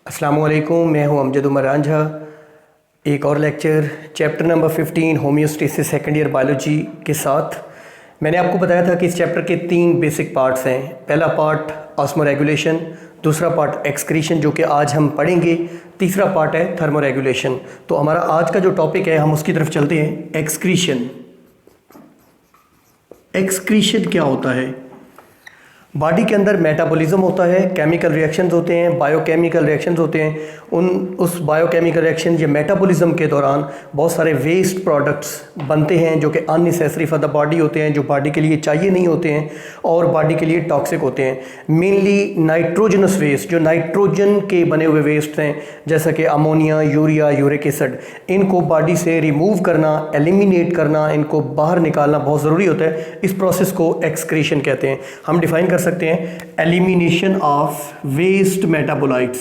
अस्सलामुअलैकुम, मैं हूं अमजद उमर रांझा। एक और lecture chapter number 15 homeostasis second year biology के साथ। मैंने आपको बताया था कि इस चैप्टर के 3 बेसिक पार्ट्स हैं। पहला पार्ट ऑस्मोरेगुलेशन, दूसरा पार्ट एक्सक्रीशन जो कि आज हम पढ़ेंगे, तीसरा पार्ट है थर्मोरेगुलेशन। तो हमारा आज का जो टॉपिक है हम उसकी तरफ चलते हैं। एक्सक्रीशन। एक्सक्रीशन क्या होता है? बॉडी के अंदर मेटाबॉलिज्म होता है, केमिकल रिएक्शंस होते हैं, बायोकेमिकल रिएक्शंस होते हैं। उस बायोकेमिकल रिएक्शन या मेटाबॉलिज्म के दौरान बहुत सारे वेस्ट प्रोडक्ट्स बनते हैं जो कि अननेसेसरी फॉर द बॉडी होते हैं, जो बॉडी के लिए चाहिए नहीं होते हैं और बॉडी के लिए टॉक्सिक होते हैं। मेनली नाइट्रोजनस वेस्ट, जो नाइट्रोजन के बने हुए वेस्ट हैं जैसा कि अमोनिया, यूरिया, यूरिक एसिड, इनको बॉडी से रिमूव करना, एलिमिनेट करना, इनको बाहर निकालना बहुत ज़रूरी होता है। इस प्रोसेस को एक्सक्रीशन कहते हैं। हम डिफाइन कर सकते हैं elimination of waste metabolites,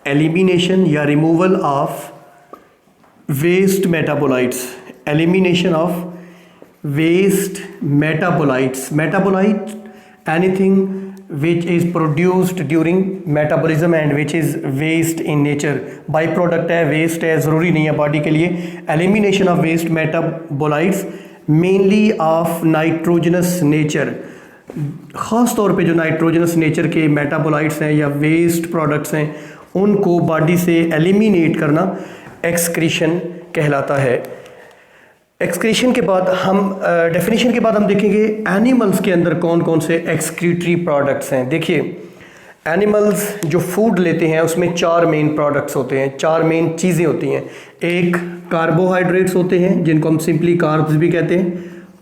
elimination या removal of waste metabolites, elimination of waste metabolites. Metabolite anything which is produced during metabolism and which is waste in nature, byproduct है, waste है, ज़रूरी नहीं है बॉडी के लिए। Elimination of waste metabolites mainly of nitrogenous nature, ख़ास तौर पे जो नाइट्रोजनस नेचर के मेटाबोलाइट्स हैं या वेस्ट प्रोडक्ट्स हैं उनको बॉडी से एलिमिनेट करना एक्सक्रीशन कहलाता है। एक्सक्रीशन के बाद हम डेफिनेशन के बाद हम देखेंगे एनिमल्स के अंदर कौन कौन से एक्सक्रीटरी प्रोडक्ट्स हैं। देखिए, एनिमल्स जो फूड लेते हैं उसमें 4 मेन प्रोडक्ट्स होते हैं, 4 मेन चीज़ें होती हैं। एक कार्बोहाइड्रेट्स होते हैं जिनको हम सिंपली कार्ब्स भी कहते हैं,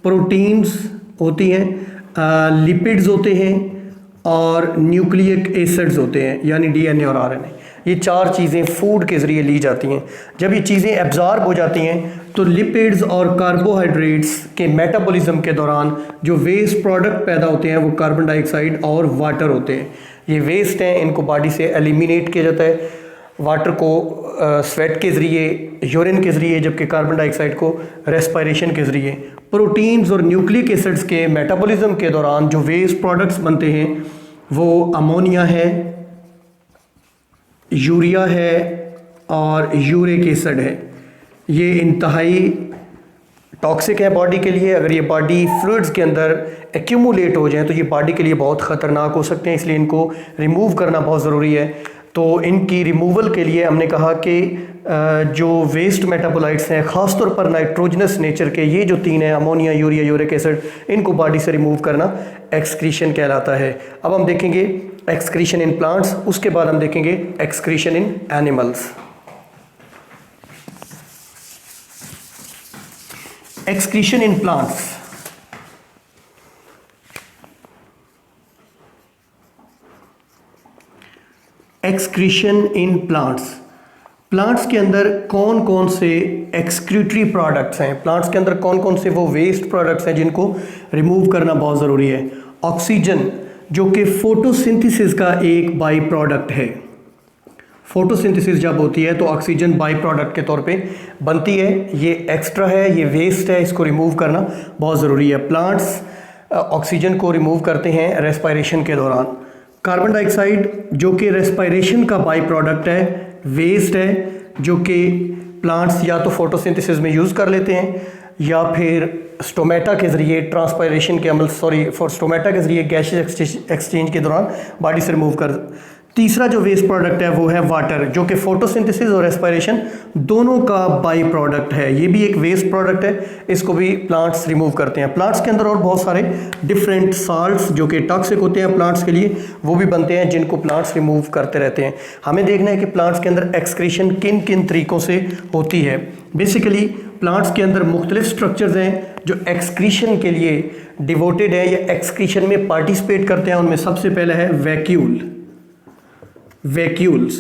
प्रोटीन्स होती हैं, लिपिड्स होते हैं और न्यूक्लिक एसिड्स होते हैं यानी डीएनए और आरएनए। ये 4 चीज़ें फूड के ज़रिए ली जाती हैं। जब ये चीज़ें एब्जॉर्ब हो जाती हैं तो लिपिड्स और कार्बोहाइड्रेट्स के मेटाबॉलिज्म के दौरान जो वेस्ट प्रोडक्ट पैदा होते हैं वो कार्बन डाइऑक्साइड और वाटर होते हैं। ये वेस्ट हैं, इनको बॉडी से एलिमिनेट किया जाता है, वाटर को स्वेट के ज़रिए, यूरिन के ज़रिए, जबकि कार्बन डाइऑक्साइड को रेस्पिरेशन के ज़रिए। प्रोटीन्स और न्यूक्लिक एसिड्स के मेटाबॉलिज्म के दौरान जो वेस्ट प्रोडक्ट्स बनते हैं वो अमोनिया है, यूरिया है और यूरिक एसिड है। ये इंतहाई टॉक्सिक है बॉडी के लिए। अगर ये बॉडी फ्लूइड्स के अंदर एक्यूमुलेट हो जाए तो ये बॉडी के लिए बहुत ख़तरनाक हो सकते हैं, इसलिए इनको रिमूव करना बहुत ज़रूरी है। तो इनकी रिमूवल के लिए हमने कहा कि जो वेस्ट मेटाबोलाइट्स हैं, ख़ासतौर पर नाइट्रोजनस नेचर के, ये जो 3 हैं, अमोनिया, यूरिया, यूरिक एसिड, इनको बॉडी से रिमूव करना एक्सक्रीशन कहलाता है। अब हम देखेंगे एक्सक्रीशन इन प्लांट्स, उसके बाद हम देखेंगे excretion in animals. Excretion in plants. Excretion in plants, plants के अंदर कौन कौन से एक्सक्रीटरी प्रोडक्ट्स हैं, प्लांट्स के अंदर कौन कौन से वो वेस्ट प्रोडक्ट्स हैं जिनको रिमूव करना बहुत ज़रूरी है। ऑक्सीजन जो कि फोटोसिंथेसिस का एक बाई प्रोडक्ट है। फोटोसिंथेसिस जब होती है तो ऑक्सीजन बाई प्रोडक्ट के तौर पे बनती है। ये एक्स्ट्रा है, ये वेस्ट है, इसको रिमूव करना बहुत ज़रूरी है। प्लांट्स ऑक्सीजन को रिमूव करते हैं रेस्पिरेशन के दौरान। कार्बन डाइऑक्साइड जो कि रेस्पिरेशन का बाई प्रोडक्ट है, वेस्ट है, जो कि प्लांट्स या तो फोटोसिंथेसिस में यूज़ कर लेते हैं या फिर स्टोमेटा के ज़रिए ट्रांसपायरेशन के अमल स्टोमेटा के ज़रिए गैसेस एक्सचेंज के दौरान बॉडी से रिमूव कर। तीसरा जो वेस्ट प्रोडक्ट है वो है वाटर, जो कि फोटोसिंथेसिस और रेस्पिरेशन दोनों का बाई प्रोडक्ट है। ये भी एक वेस्ट प्रोडक्ट है, इसको भी प्लांट्स रिमूव करते हैं। प्लांट्स के अंदर और बहुत सारे डिफरेंट साल्ट्स जो कि टॉक्सिक होते हैं प्लांट्स के लिए, वो भी बनते हैं जिनको प्लांट्स रिमूव करते रहते हैं। हमें देखना है कि प्लांट्स के अंदर एक्सक्रीशन किन किन तरीक़ों से होती है। बेसिकली प्लांट्स के अंदर मुख्तलिफ स्ट्रक्चर्स हैं जो एक्सक्रीशन के लिए डिवोटेड है या एक्सक्रीशन में पार्टिसिपेट करते हैं। उनमें सबसे पहला है वैक्यूल, वैक्यूल्स।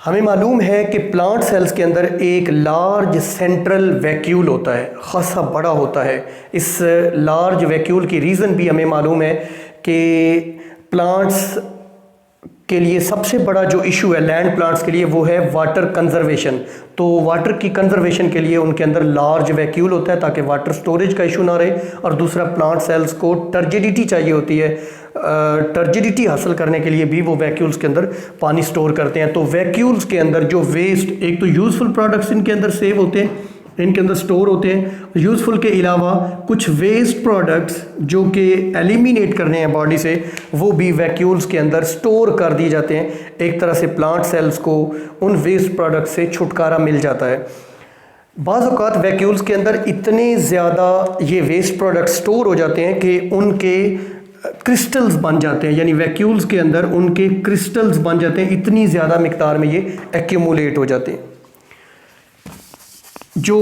हमें मालूम है कि प्लांट सेल्स के अंदर एक लार्ज सेंट्रल वैक्यूल होता है, खासा बड़ा होता है। इस लार्ज वैक्यूल की रीज़न भी हमें मालूम है कि प्लांट्स के लिए सबसे बड़ा जो इशू है लैंड प्लांट्स के लिए वो है वाटर कंजर्वेशन। तो वाटर की कंजर्वेशन के लिए उनके अंदर लार्ज वैक्यूल होता है ताकि वाटर स्टोरेज का इशू ना रहे, और दूसरा प्लांट सेल्स को टर्जिडिटी चाहिए होती है, टर्जिडिटी हासिल करने के लिए भी वो वैक्यूल्स के अंदर पानी स्टोर करते हैं। तो वैक्यूल्स के अंदर जो वेस्ट, एक तो यूज़फुल प्रोडक्ट्स इनके अंदर सेव होते हैं, इनके अंदर स्टोर होते हैं, यूज़फुल के अलावा कुछ वेस्ट प्रोडक्ट्स जो कि एलिमिनेट करने हैं बॉडी से, वो भी वैक्यूल्स के अंदर स्टोर कर दिए जाते हैं। एक तरह से प्लांट सेल्स को उन वेस्ट प्रोडक्ट से छुटकारा मिल जाता है। बाज़ औक़ात वैक्यूल्स के अंदर इतने ज़्यादा ये वेस्ट प्रोडक्ट स्टोर हो जाते हैं कि उनके क्रिस्टल्स बन जाते हैं, यानी वैक्यूल्स के अंदर उनके क्रिस्टल्स बन जाते हैं, इतनी ज़्यादा मिकदार में ये एक्यूमुलेट हो जाते हैं। जो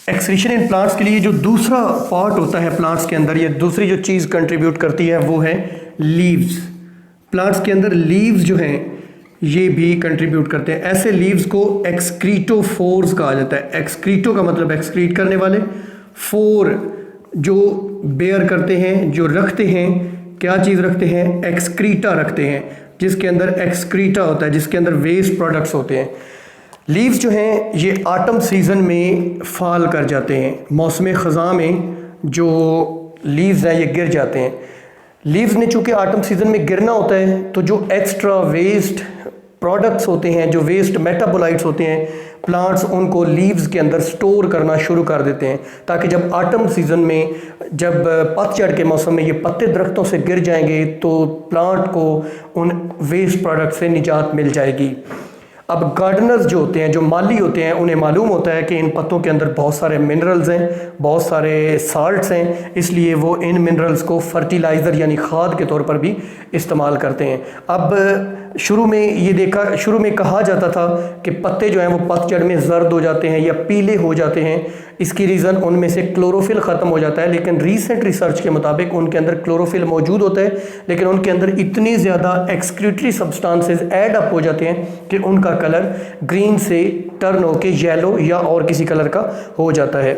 एक्सक्रीशन इन प्लांट्स के लिए जो दूसरा पार्ट होता है प्लांट्स के अंदर, या दूसरी जो चीज़ कंट्रीब्यूट करती है वो है लीव्स। प्लांट्स के अंदर लीव्स जो हैं ये भी कंट्रीब्यूट करते हैं। ऐसे लीव्स को एक्सक्रीटोफोर्स कहा जाता है। एक्सक्रीटो का मतलब एक्सक्रीट करने वाले, फोर जो बेयर करते हैं, जो रखते हैं, क्या चीज़ रखते हैं, एक्सक्रीटा रखते हैं, जिसके अंदर एक्सक्रीटा होता है, जिसके अंदर वेस्ट प्रोडक्ट्स होते हैं। लीव्स जो हैं ये आटम सीज़न में फाल कर जाते हैं, मौसम ख़ज़ां में जो लीव्स हैं ये गिर जाते हैं। लीव्स ने चूँकि आटम सीज़न में गिरना होता है, तो जो एक्स्ट्रा वेस्ट प्रोडक्ट्स होते हैं, जो वेस्ट मेटाबोलाइट्स होते हैं, प्लांट्स उनको लीव्स के अंदर स्टोर करना शुरू कर देते हैं, ताकि जब आटम सीज़न में, जब पतझड़ के मौसम में ये पत्ते दरख्तों से गिर जाएंगे तो प्लांट को उन वेस्ट प्रोडक्ट से निजात मिल जाएगी। अब गार्डनर्स जो होते हैं, जो माली होते हैं, उन्हें मालूम होता है कि इन पत्तों के अंदर बहुत सारे मिनरल्स हैं, बहुत सारे साल्ट्स हैं, इसलिए वो इन मिनरल्स को फर्टिलाइज़र यानी खाद के तौर पर भी इस्तेमाल करते हैं। अब शुरू में कहा जाता था कि पत्ते जो हैं वो पतझड़ में ज़र्द हो जाते हैं या पीले हो जाते हैं, इसकी रीज़न उनमें से क्लोरोफिल ख़त्म हो जाता है। लेकिन रीसेंट रिसर्च के मुताबिक उनके अंदर क्लोरोफिल मौजूद होता है, लेकिन उनके अंदर इतनी ज़्यादा एक्सक्रीटरी सब्सटेंसेस ऐड अप हो जाते हैं कि उनका कलर ग्रीन से टर्न होके येलो या और किसी कलर का हो जाता है।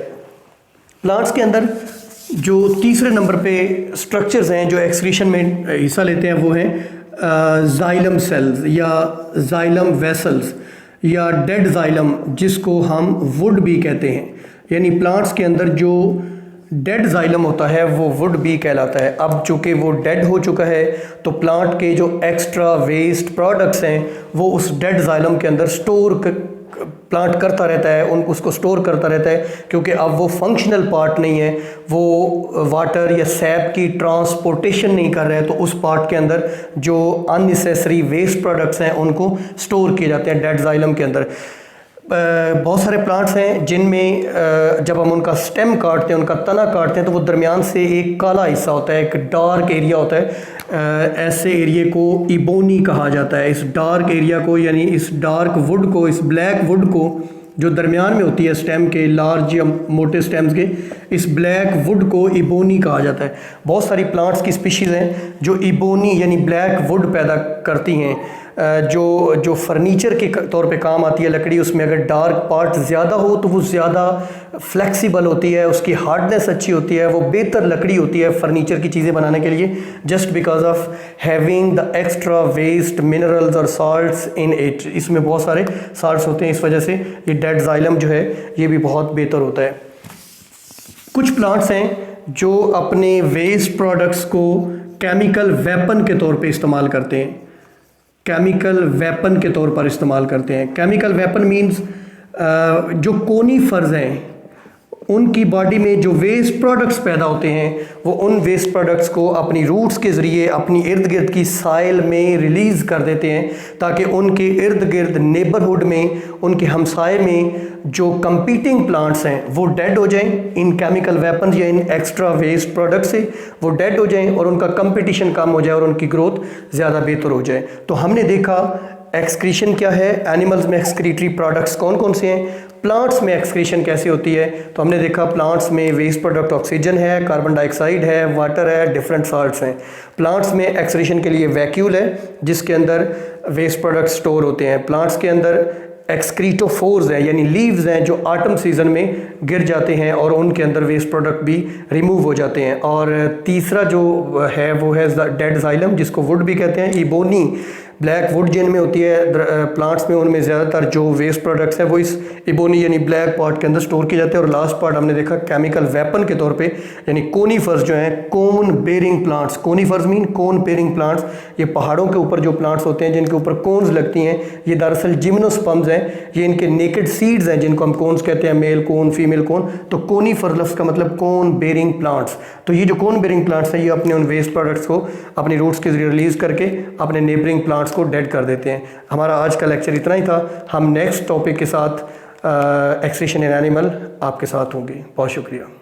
प्लांट्स के अंदर जो तीसरे नंबर पे स्ट्रक्चर्स हैं जो एक्सक्रीशन में हिस्सा लेते हैं वो हैं जाइलम सेल्स या जाइलम वेसल्स या डेड जाइलम, जिसको हम वुड भी कहते हैं। यानी प्लांट्स के अंदर जो डेड जाइलम होता है वो वुड बी कहलाता है। अब चूँकि वो डेड हो चुका है तो प्लांट के जो एक्स्ट्रा वेस्ट प्रोडक्ट्स हैं वो उस डेड जाइलम के अंदर प्लांट करता रहता है, उसको स्टोर करता रहता है, क्योंकि अब वो फंक्शनल पार्ट नहीं है, वो वाटर या सैप की ट्रांसपोर्टेशन नहीं कर रहे हैं, तो उस पार्ट के अंदर जो अननेसेसरी वेस्ट प्रोडक्ट्स हैं उनको स्टोर किए जाते हैं डेड जाइलम के अंदर। बहुत सारे प्लांट्स हैं जिनमें जब हम उनका स्टेम काटते हैं, उनका तना काटते हैं, तो वो दरमियान से एक काला हिस्सा होता है, एक डार्क एरिया होता है। ऐसे एरिए को इबोनी कहा जाता है। इस डार्क एरिया को, यानी इस डार्क वुड को, इस ब्लैक वुड को जो दरमियान में होती है स्टेम के, लार्ज या मोटे स्टेम्स के, इस ब्लैक वुड को इबोनी कहा जाता है। बहुत सारी प्लांट्स की स्पीशीज़ हैं जो इबोनी यानी ब्लैक वुड पैदा करती हैं, जो फर्नीचर के तौर पे काम आती है लकड़ी। उसमें अगर डार्क पार्ट ज़्यादा हो तो वो ज़्यादा फ्लेक्सिबल होती है, उसकी हार्डनेस अच्छी होती है, वो बेहतर लकड़ी होती है फर्नीचर की चीज़ें बनाने के लिए, just because of having the extra waste minerals और साल्ट्स इन इट। इसमें बहुत सारे साल्ट्स होते हैं, इस वजह से ये डेड जाइलम जो है ये भी बहुत बेहतर होता है। कुछ प्लांट्स हैं जो अपने वेस्ट प्रोडक्ट्स को केमिकल वेपन के तौर पे इस्तेमाल करते हैं, केमिकल वेपन के तौर पर इस्तेमाल करते हैं। केमिकल वेपन मीन्स जो कोनीफर्स हैं उनकी बॉडी में जो वेस्ट प्रोडक्ट्स पैदा होते हैं वो उन वेस्ट प्रोडक्ट्स को अपनी रूट्स के ज़रिए अपनी इर्द गिर्द की साइल में रिलीज़ कर देते हैं, ताकि उनके इर्द गिर्द नेबरहुड में, उनके हमसाए में जो कंपीटिंग प्लांट्स हैं वो डेड हो जाएं, इन केमिकल वेपन या इन एक्स्ट्रा वेस्ट प्रोडक्ट से वो डेड हो जाएं और उनका कंपटीशन कम हो जाए और उनकी ग्रोथ ज़्यादा बेहतर हो जाए। तो हमने देखा एक्सक्रीशन क्या है, एनिमल्स में एक्सक्रीटरी प्रोडक्ट्स कौन कौन से हैं, प्लांट्स में एक्सक्रीशन कैसे होती है। तो हमने देखा प्लांट्स में वेस्ट प्रोडक्ट ऑक्सीजन है, कार्बन डाइऑक्साइड है, वाटर है, डिफरेंट साल्ट्स हैं। प्लांट्स में एक्सक्रीशन के लिए वैक्यूल है जिसके अंदर वेस्ट प्रोडक्ट स्टोर होते हैं। प्लांट्स के अंदर एक्सक्रीटोफोर्स हैं यानी लीव्स हैं जो ऑटम सीजन में गिर जाते हैं और उनके अंदर वेस्ट प्रोडक्ट भी रिमूव हो जाते हैं। और तीसरा जो है वो है डेड जाइलम, जिसको वुड भी कहते हैं। इबोनी ब्लैक वुड जिनमें होती है प्लांट्स में, उनमें ज़्यादातर जो वेस्ट प्रोडक्ट्स हैं वो इस इबोनी यानी ब्लैक पार्ट के अंदर स्टोर किए जाते हैं। और लास्ट पार्ट हमने देखा केमिकल वेपन के तौर पे, यानी कोनीफर्स जो हैं, कोन बेरिंग प्लांट्स। कोनीफर्स मीन कोन बेरिंग प्लांट्स। ये पहाड़ों के ऊपर जो प्लांट्स होते हैं जिनके ऊपर कोन्स लगती हैं, ये दरअसल जिम्नोस्पर्म्स हैं। ये इनके नेकेड सीड्स हैं जिनको हम कोन्स कहते हैं, मेल कोन फीमेल कोन। तो कोनीफर लफ्ज़ का मतलब कोन बेरिंग प्लांट्स। तो ये जो कोन बेरिंग प्लांट्स हैं ये अपने उन वेस्ट प्रोडक्ट्स को अपनी रूट्स के जरिए रिलीज़ करके अपने नेबरिंग प्लांट्स को डेड कर देते हैं। हमारा आज का लेक्चर इतना ही था। हम नेक्स्ट टॉपिक के साथ एक्सटिंक्शन इन एनिमल आपके साथ होंगे। बहुत शुक्रिया।